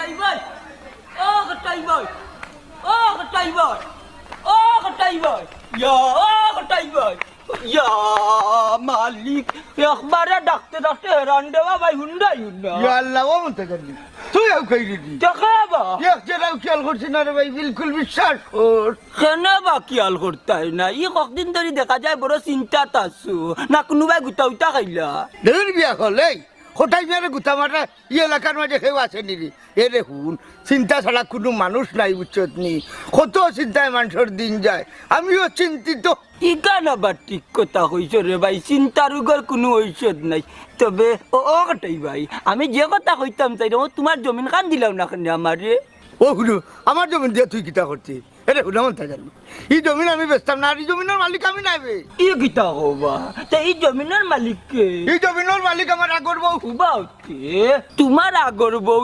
গটাই ভাই ও গটাই ভাই ও গটাই ভাই ও গটাই ভাই ইয়া ও গটাই ভাই ইয়া মালিক একবারে ডাকতে ডাকতে হেরান দেওয়া ভাই হুন্ডাই হুন্ডা ইয়া আল্লাহ ও মতে করলি তুই আউ কই দিদি দেখাবা এক জেরাও খেয়াল করছিস না রে ভাই বিলকুল বিশ্বাস কর কেন বা খেয়াল করতাই না ই কতদিন ধরে দেখা যায় বড় চিন্তাত আছো না কোনোবাই গুটা উটা খাইলা দেউর বিয়া হল এই কোথায় মেরে গুতা মারা ই এলাকার মাঝে কেউ আছে নিরি এ দেখুন চিন্তা ছাড়া কোনো মানুষ নাই বুঝছত নি কত চিন্তায় মানুষের দিন যায় আমিও চিন্তিত ইগান আবার ঠিক কথা কইছ রে ভাই চিন্তার উগর কোনো ঔষধ নাই তবে ও ও কটাই ভাই আমি যে কথা কইতাম চাই ও তোমার জমিন খান দিলাম না কেন আমারে ও শুনো আমার জমিন দিয়ে তুই কিতা করছিস এরে শুনে মন জানি এই জমিন আমি বেচতাম না আর এই জমিনের মালিক আমি নাইবে ই কিতা হবা তা এই জমিনের মালিক কে এই জমিনের মালিক আমার আগর বউ উবা তোমার আগর বউ